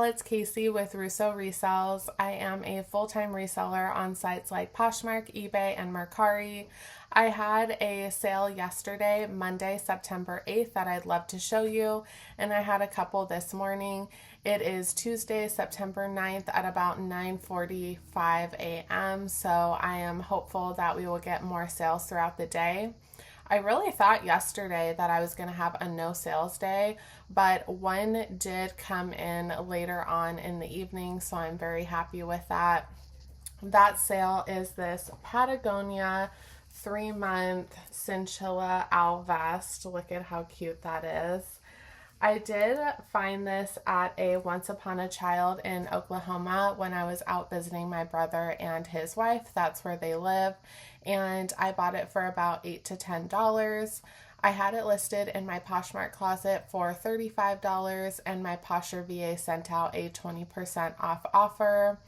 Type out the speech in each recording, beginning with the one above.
it's Casey with Russo Resells. I am a full-time reseller on sites like Poshmark, eBay, and Mercari. I had a sale yesterday, Monday, September 8th, that I'd love to show you, and I had a couple this morning. It is Tuesday, September 9th at about 9:45 a.m., so I am hopeful that we will get more sales throughout the day. I really thought yesterday that I was going to have a no sales day, but one did come in later on in the evening, so I'm very happy with that. That sale is this Patagonia 3-month Cinchilla Owl Vest. Look at how cute that is. I did find this at a Once Upon a Child in Oklahoma when I was out visiting my brother and his wife. That's where they live. And I bought it for about $8 to $10. I had it listed in my Poshmark closet for $35, and my Posher VA sent out a 20% off offer.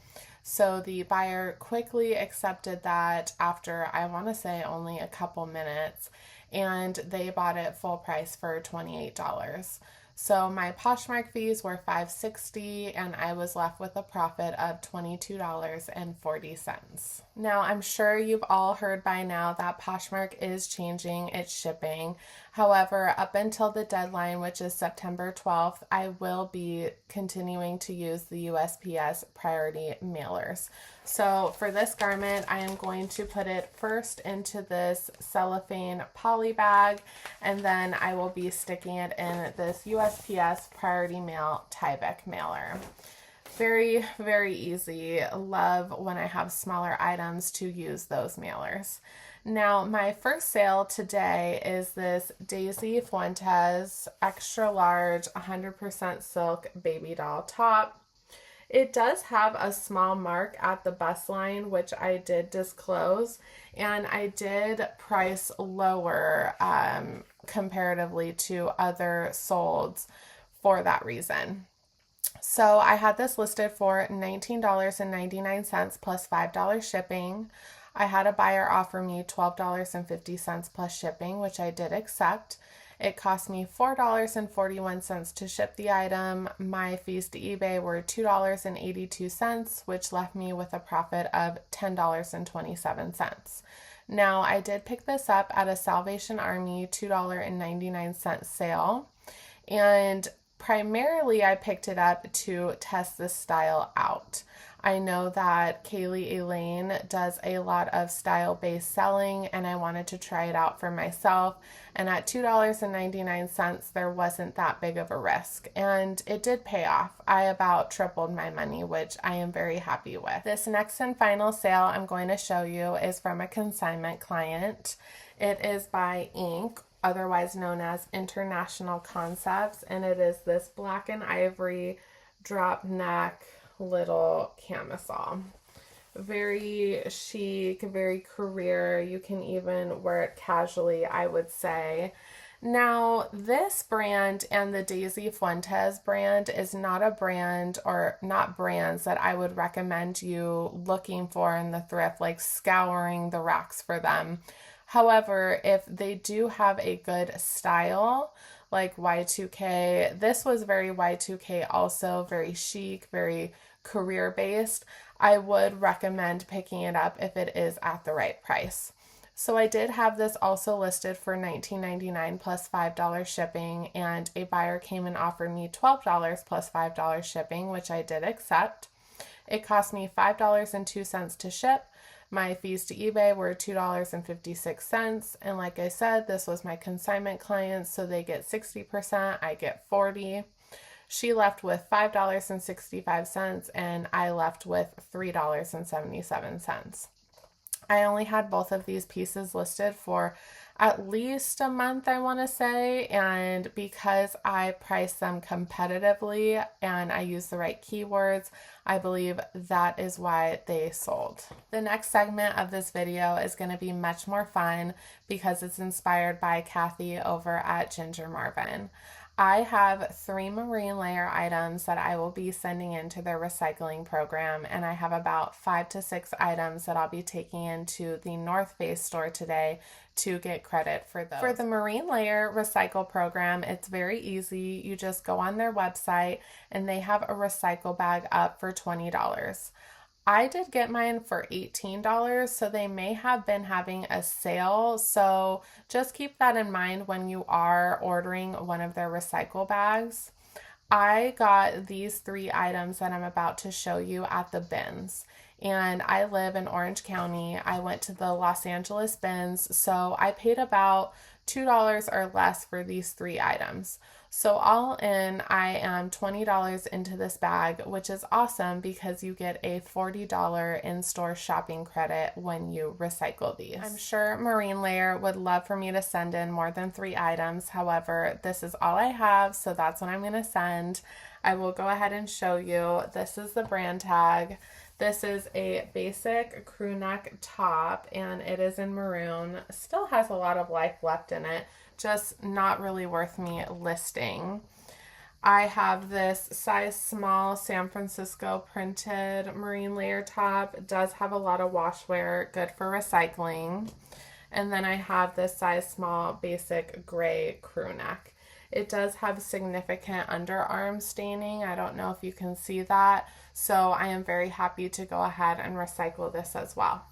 So the buyer quickly accepted that after, I want to say, only a couple minutes, and they bought it full price for $28. So my Poshmark fees were $5.60, and I was left with a profit of $22.40. Now, I'm sure you've all heard by now that Poshmark is changing its shipping. However, up until the deadline, which is September 12th, I will be continuing to use the USPS priority mailers. So for this garment, I am going to put it first into this cellophane poly bag, and then I will be sticking it in this USPS priority mail Tyvek mailer. Very, very easy. Love when I have smaller items to use those mailers. Now, my first sale today is this Daisy Fuentes extra large 100% silk baby doll top. It does have a small mark at the bust line, which I did disclose, and I did price lower comparatively to other solds for that reason. So I had this listed for $19.99 plus $5 shipping. I had a buyer offer me $12.50 plus shipping, which I did accept. It cost me $4.41 to ship the item. My fees to eBay were $2.82, which left me with a profit of $10.27. Now, I did pick this up at a Salvation Army $2.99 sale, and primarily I picked it up to test this style out. I know that Kaylee Elaine does a lot of style-based selling, and I wanted to try it out for myself. And at $2.99, there wasn't that big of a risk, and it did pay off. I about tripled my money, which I am very happy with. This next and final sale I'm going to show you is from a consignment client. It is by Ink, otherwise known as International Concepts, and it is this black and ivory drop neck little camisole. Very chic, very career. You can even wear it casually, I would say. Now, this brand and the Daisy Fuentes brand is not a brand, or not brands, that I would recommend you looking for in the thrift, like scouring the racks for them. However, if they do have a good style, like Y2K, this was very Y2K also, very chic, very career-based, I would recommend picking it up if it is at the right price. So I did have this also listed for $19.99 plus $5 shipping, and a buyer came and offered me $12 plus $5 shipping, which I did accept. It cost me $5.02 to ship. My fees to eBay were $2.56, and like I said, this was my consignment client, so they get 60%, I get 40%. She left with $5.65, and I left with $3.77. I only had both of these pieces listed for at least a month, I want to say, and because I priced them competitively and I used the right keywords, I believe that is why they sold. The next segment of this video is going to be much more fun because it's inspired by Kathy over at Ginger Marvin. I have 3 marine layer items that I will be sending into their recycling program, and I have about 5 to 6 items that I'll be taking into the North Face store today to get credit for those. For the Marine Layer Recycle program, it's very easy. You just go on their website and they have a recycle bag up for $20. I did get mine for $18, so they may have been having a sale. So just keep that in mind when you are ordering one of their recycle bags. I got these 3 items that I'm about to show you at the bins. And I live in Orange County. I went to the Los Angeles bins, so I paid about $2 or less for these 3 items. So all in, I am $20 into this bag, which is awesome because you get a $40 in-store shopping credit when you recycle these. I'm sure Marine Layer would love for me to send in more than 3 items. However, this is all I have, so that's what I'm going to send. I will go ahead and show you. This is the brand tag. This is a basic crew neck top, and it is in maroon. Still has a lot of life left in it, just not really worth me listing. I have this size small San Francisco printed Marine Layer top. It does have a lot of wash wear, good for recycling. And then I have this size small basic gray crew neck. It does have significant underarm staining. I don't know if you can see that. So I am very happy to go ahead and recycle this as well.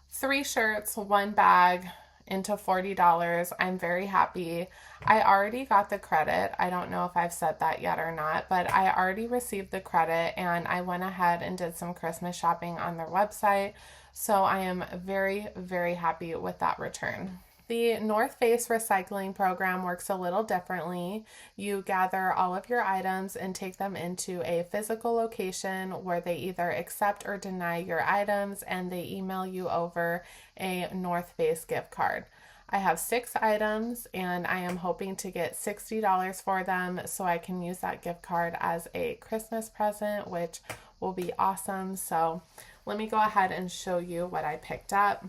3 shirts, 1 bag into $40. I'm very happy. I already got the credit. I don't know if I've said that yet or not, but I already received the credit and I went ahead and did some Christmas shopping on their website. So I am very, very happy with that return. The North Face recycling program works a little differently. You gather all of your items and take them into a physical location where they either accept or deny your items, and they email you over a North Face gift card. I have 6 items and I am hoping to get $60 for them so I can use that gift card as a Christmas present, which will be awesome. So let me go ahead and show you what I picked up.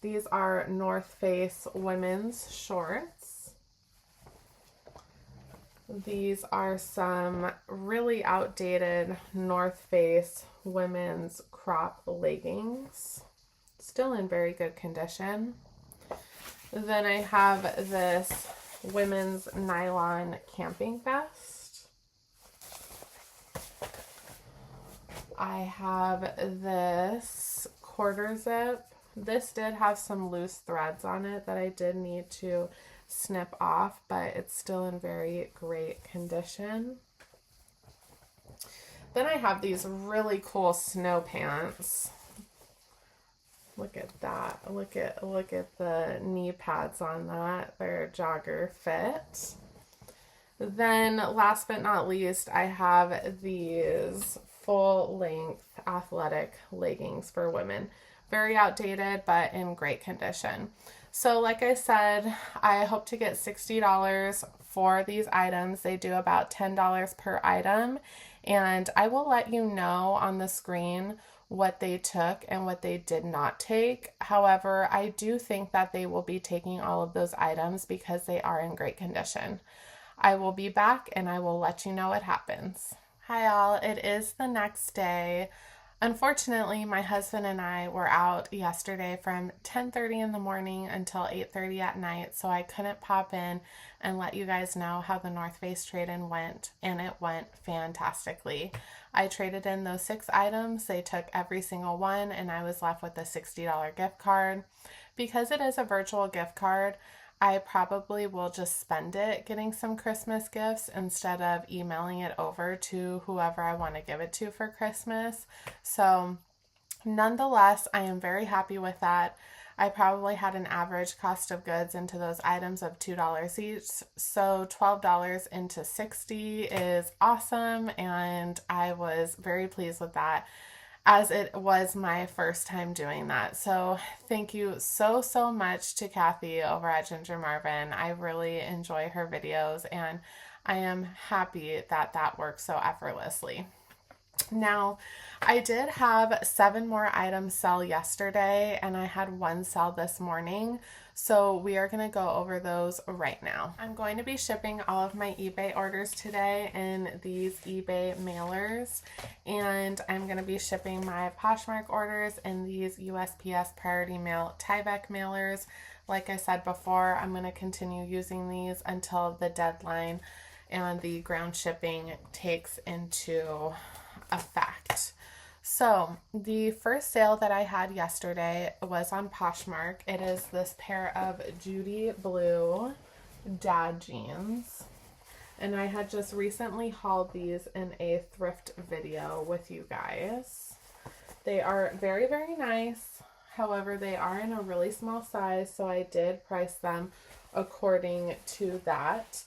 These are North Face women's shorts. These are some really outdated North Face women's crop leggings. Still in very good condition. Then I have this women's nylon camping vest. I have this quarter zip. This did have some loose threads on it that I did need to snip off, but it's still in very great condition. Then I have these really cool snow pants. Look at that. Look at the knee pads on that. They're jogger fit. Then last but not least, I have these full-length athletic leggings for women. Very outdated, but in great condition. So like I said, I hope to get $60 for these items. They do about $10 per item. And I will let you know on the screen what they took and what they did not take. However, I do think that they will be taking all of those items because they are in great condition. I will be back and I will let you know what happens. Hi all, it is the next day. Unfortunately, my husband and I were out yesterday from 10:30 in the morning until 8:30 at night, so I couldn't pop in and let you guys know how the North Face trade-in went, and it went fantastically. I traded in those 6 items. They took every single one, and I was left with a $60 gift card. Because it is a virtual gift card, I probably will just spend it getting some Christmas gifts instead of emailing it over to whoever I want to give it to for Christmas. So nonetheless, I am very happy with that. I probably had an average cost of goods into those items of $2 each. So $12 into $60 is awesome, and I was very pleased with that, as it was my first time doing that. So thank you so much to Kathy over at Ginger Marvin. I really enjoy her videos, and I am happy that that works so effortlessly. Now, I did have 7 more items sell yesterday, and I had 1 sell this morning. So we are going to go over those right now. I'm going to be shipping all of my eBay orders today in these eBay mailers, and I'm going to be shipping my Poshmark orders in these USPS Priority Mail Tyvek mailers. Like I said before, I'm going to continue using these until the deadline and the ground shipping takes into effect. So the first sale that I had yesterday was on Poshmark. It is this pair of Judy Blue dad jeans. And I had just recently hauled these in a thrift video with you guys. They are very, very nice. However, they are in a really small size, so I did price them according to that.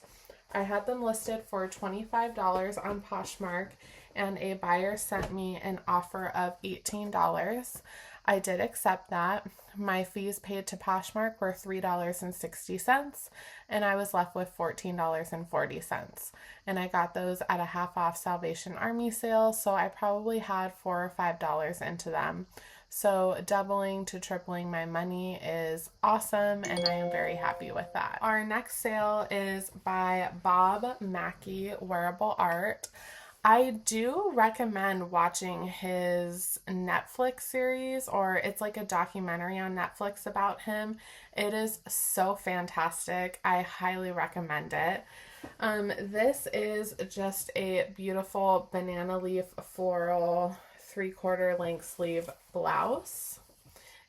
I had them listed for $25 on Poshmark, and a buyer sent me an offer of $18. I did accept that. My fees paid to Poshmark were $3.60, and I was left with $14.40. And I got those at a half off Salvation Army sale, so I probably had $4 or $5 into them. So doubling to tripling my money is awesome, and I am very happy with that. Our next sale is by Bob Mackie Wearable Art. I do recommend watching his Netflix series, or it's like a documentary on Netflix about him. It is so fantastic. I highly recommend it. This is just a beautiful banana leaf floral 3/4 length sleeve blouse.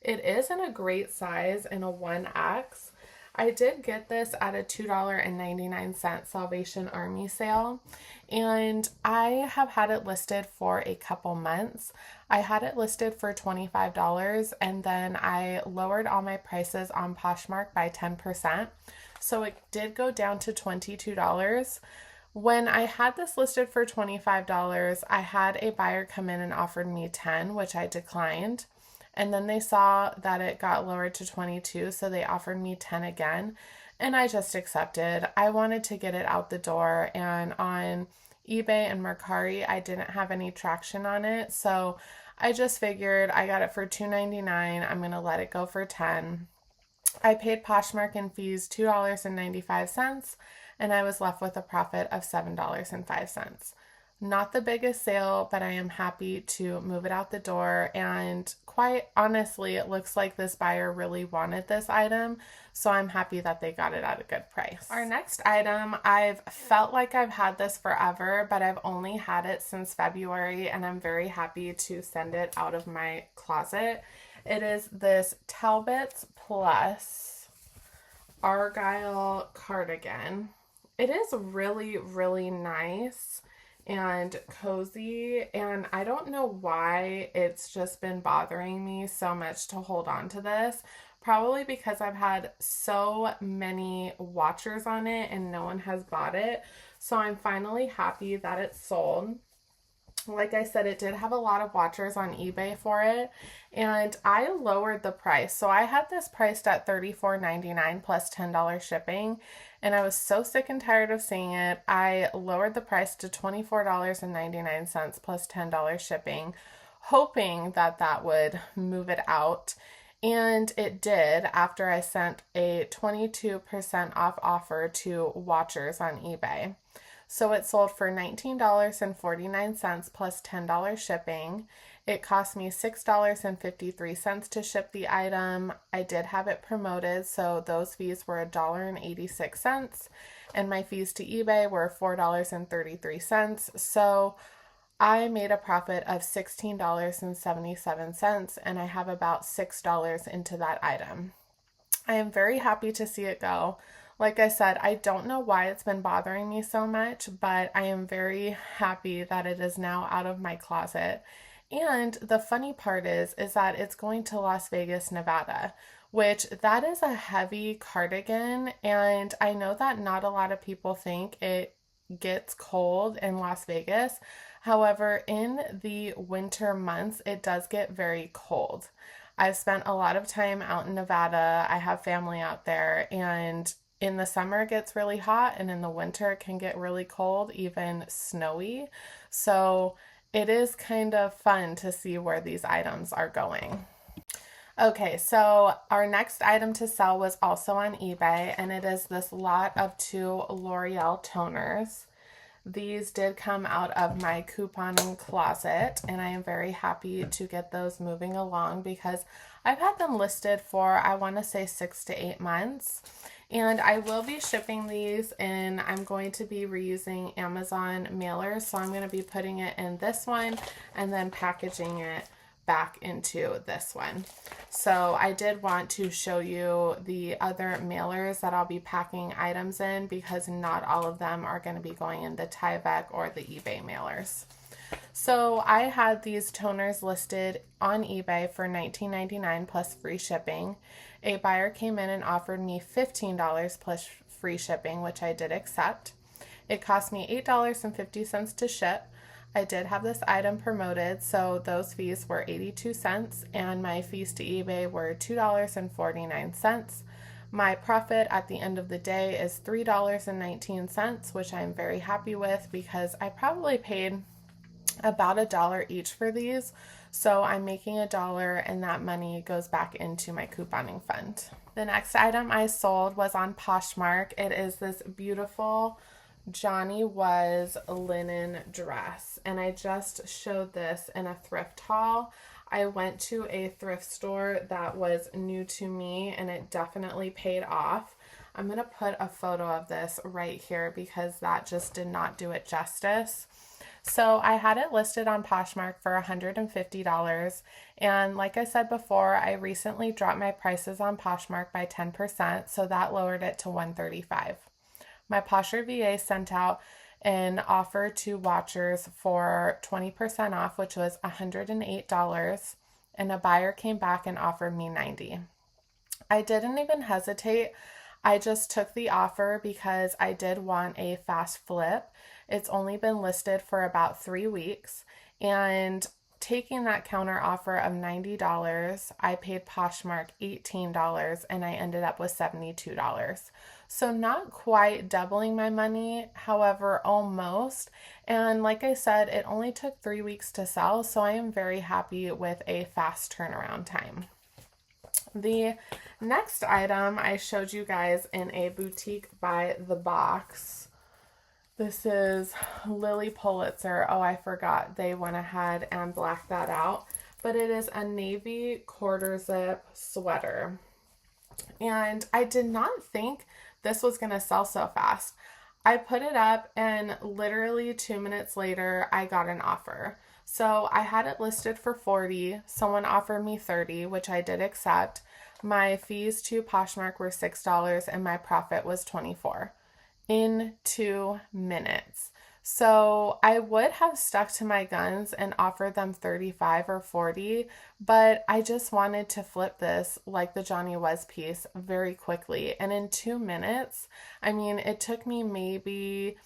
It is in a great size in a 1X. I did get this at a $2.99 Salvation Army sale, and I have had it listed for a couple months. I had it listed for $25, and then I lowered all my prices on Poshmark by 10%, so it did go down to $22. When I had this listed for $25, I had a buyer come in and offered me $10, which I declined. And then they saw that it got lowered to $22, so they offered me $10 again, and I just accepted. I wanted to get it out the door, and on eBay and Mercari, I didn't have any traction on it, so I just figured I got it for $2.99. I'm going to let it go for $10. I paid Poshmark and fees $2.95, and I was left with a profit of $7.05. Not the biggest sale, but I am happy to move it out the door, and quite honestly, it looks like this buyer really wanted this item, so I'm happy that they got it at a good price. Our next item, I've felt like I've had this forever, but I've only had it since February, and I'm very happy to send it out of my closet. It is this Talbots Plus Argyle cardigan. It is really, really nice and cozy, and I don't know why it's just been bothering me so much to hold on to this. Probably because I've had so many watchers on it and no one has bought it. So I'm finally happy that it's sold. Like I said, it did have a lot of watchers on eBay for it, and I lowered the price. So I had this priced at $34.99 plus $10 shipping, and I was so sick and tired of seeing it. I lowered the price to $24.99 plus $10 shipping, hoping that that would move it out. And it did after I sent a 22% off offer to watchers on eBay. So it sold for $19.49 plus $10 shipping. It cost me $6.53 to ship the item. I did have it promoted, so those fees were $1.86, and my fees to eBay were $4.33. So I made a profit of $16.77, and I have about $6 into that item. I am very happy to see it go. Like I said, I don't know why it's been bothering me so much, but I am very happy that it is now out of my closet. And the funny part is that it's going to Las Vegas, Nevada, which that is a heavy cardigan, and I know that not a lot of people think it gets cold in Las Vegas. However, in the winter months, it does get very cold. I've spent a lot of time out in Nevada. I have family out there, and in the summer it gets really hot, and in the winter it can get really cold, even snowy. So it is kind of fun to see where these items are going. Okay, so our next item to sell was also on eBay, and it is this lot of 2 L'Oreal toners. These did come out of my couponing closet, and I am very happy to get those moving along because I've had them listed for, I want to say, 6 to 8 months. And I will be shipping these, and I'm going to be reusing Amazon mailers. So I'm going to be putting it in this one and then packaging it back into this one. So I did want to show you the other mailers that I'll be packing items in because not all of them are going to be going in the Tyvek or the eBay mailers. So I had these toners listed on eBay for $19.99 plus free shipping. A buyer came in and offered me $15 plus free shipping, which I did accept. It cost me $8.50 to ship. I did have this item promoted, so those fees were 82 cents, and my fees to eBay were $2.49. My profit at the end of the day is $3.19, which I'm very happy with because I probably paid about $1 each for these. So I'm making $1 and that money goes back into my couponing fund. The next item I sold was on Poshmark. It is this beautiful Johnny Was linen dress, and I just showed this in a thrift haul. I went to a thrift store that was new to me and it definitely paid off. I'm going to put a photo of this right here because that just did not do it justice. So I had it listed on Poshmark for $150. And like I said before, I recently dropped my prices on Poshmark by 10%, so that lowered it to $135. My Posher VA sent out an offer to watchers for 20% off, which was $108, and a buyer came back and offered me $90. I didn't even hesitate. I just took the offer because I did want a fast flip. It's only been listed for about 3 weeks, and taking that counter offer of $90, I paid Poshmark $18 and I ended up with $72. So not quite doubling my money, however, almost. And like I said, it only took 3 weeks to sell, so I am very happy with a fast turnaround time. The next item I showed you guys in a Boutique by the Box. This is Lily Pulitzer. Oh, I forgot. They went ahead and blacked that out. But it is a navy quarter zip sweater. And I did not think this was going to sell so fast. I put it up and literally 2 minutes later, I got an offer. So I had it listed for $40. Someone offered me $30, which I did accept. My fees to Poshmark were $6 and my profit was $24 in 2 minutes. So I would have stuck to my guns and offered them $35 or $40, but I just wanted to flip this like the Johnny Was piece very quickly. And in 2 minutes, I mean, it took me maybe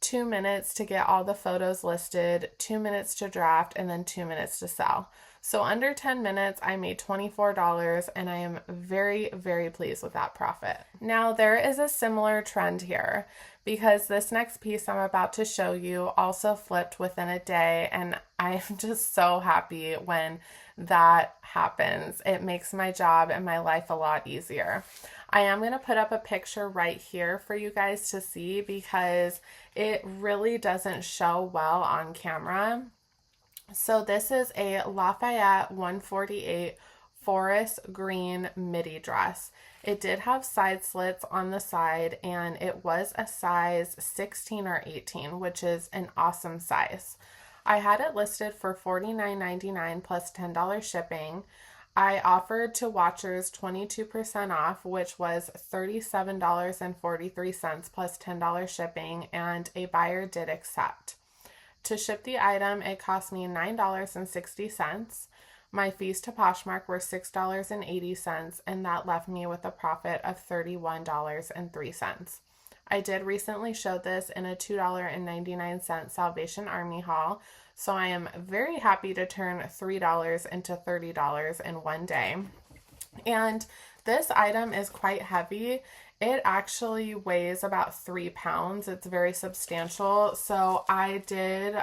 2 minutes to get all the photos listed, 2 minutes to draft, and then 2 minutes to sell. So under 10 minutes, I made $24, and I am very, very pleased with that profit. Now, there is a similar trend here because this next piece I'm about to show you also flipped within a day, and I'm just so happy when that happens. It makes my job and my life a lot easier. I am going to put up a picture right here for you guys to see because it really doesn't show well on camera. So this is a Lafayette 148 forest green midi dress. It did have side slits on the side and it was a size 16 or 18, which is an awesome size. I had it listed for $49.99 plus $10 shipping. I offered to watchers 22% off, which was $37.43 plus $10 shipping, and a buyer did accept. To ship the item, it cost me $9.60. My fees to Poshmark were $6.80, and that left me with a profit of $31.03. I did recently show this in a $2.99 Salvation Army haul, so I am very happy to turn $3 into $30 in one day. And this item is quite heavy. It actually weighs about 3 pounds. It's very substantial. So I did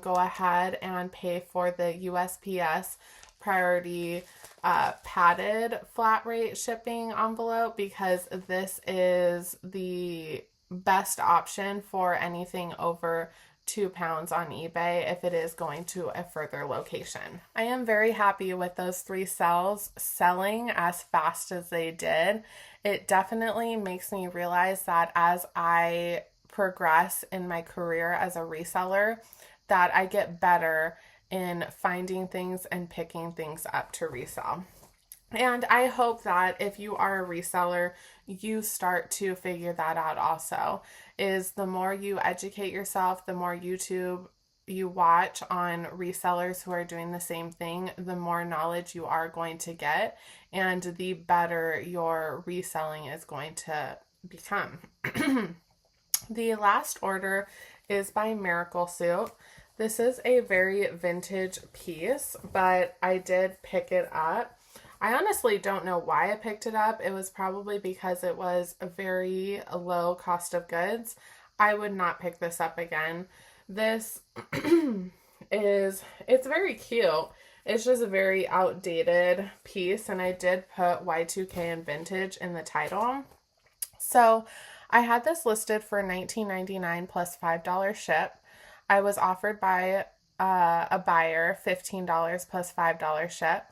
go ahead and pay for the USPS priority padded flat rate shipping envelope because this is the best option for anything over 2 pounds on eBay if it is going to a further location. I am very happy with those 3 sales selling as fast as they did. It definitely makes me realize that as I progress in my career as a reseller, that I get better in finding things and picking things up to resell. And I hope that if you are a reseller, you start to figure that out also. Is the more you educate yourself, the more YouTube you watch on resellers who are doing the same thing, the more knowledge you are going to get, and the better your reselling is going to become. The last order is by Miracle Suit. This is a very vintage piece, but I did pick it up. I honestly don't know why I picked it up. It was probably because it was a very low cost of goods. I would not pick this up again. This it's very cute. It's just a very outdated piece, and I did put Y2K and vintage in the title. So I had this listed for $19.99 plus $5 ship. I was offered by a buyer $15 plus $5 ship.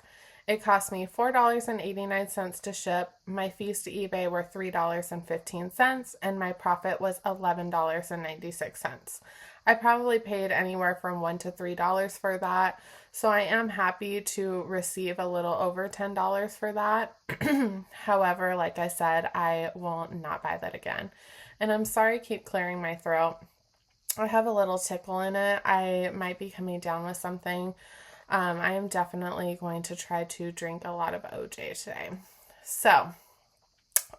It cost me $4.89 to ship. My fees to eBay were $3.15, and my profit was $11.96. I probably paid anywhere from $1 to $3 for that, so I am happy to receive a little over $10 for that. However, like I said, I will not buy that again. And I'm sorry I keep clearing my throat. I have a little tickle in it. I might be coming down with something. I am definitely going to try to drink a lot of OJ today. So,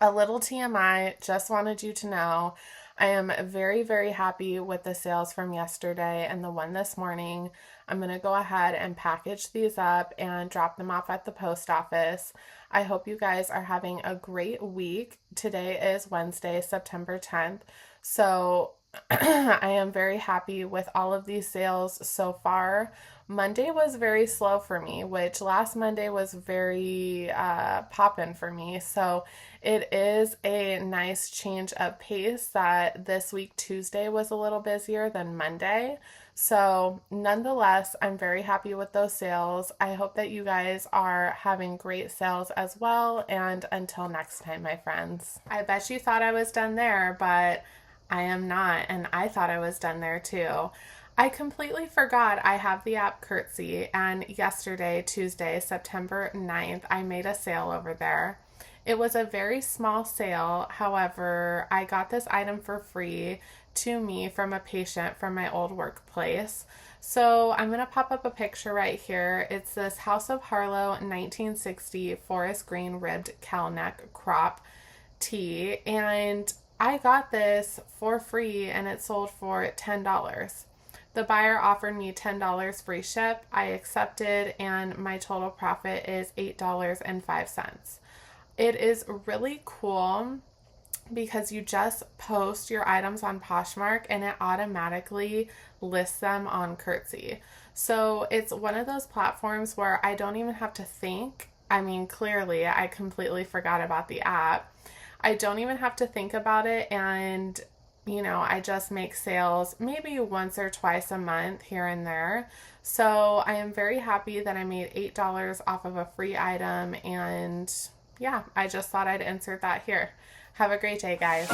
a little TMI, just wanted you to know, I am very, very happy with the sales from yesterday and the one this morning. I'm going to go ahead and package these up and drop them off at the post office. I hope you guys are having a great week. Today is Wednesday, September 10th. So, I am very happy with all of these sales so far. Monday was very slow for me, which last Monday was very poppin' for me. So it is a nice change of pace that this week Tuesday was a little busier than Monday. So nonetheless, I'm very happy with those sales. I hope that you guys are having great sales as well. And until next time, my friends. I bet you thought I was done there, but I am not, and I thought I was done there too. I completely forgot I have the app Curtsy, and yesterday, Tuesday, September 9th, I made a sale over there. It was a very small sale. However, I got this item for free to me from a patient from my old workplace. So I'm going to pop up a picture right here. It's this House of Harlow 1960 forest green ribbed cowl neck crop tee, and I got this for free and it sold for $10. The buyer offered me $10 free ship. I accepted, and my total profit is $8.05. It is really cool because you just post your items on Poshmark and it automatically lists them on Curtsy. So it's one of those platforms where I don't even have to think. I mean, clearly I completely forgot about the app. I don't even have to think about it, and I just make sales maybe once or twice a month here and there. So I am very happy that I made $8 off of a free item, and yeah, I just thought I'd insert that here. Have a great day, guys.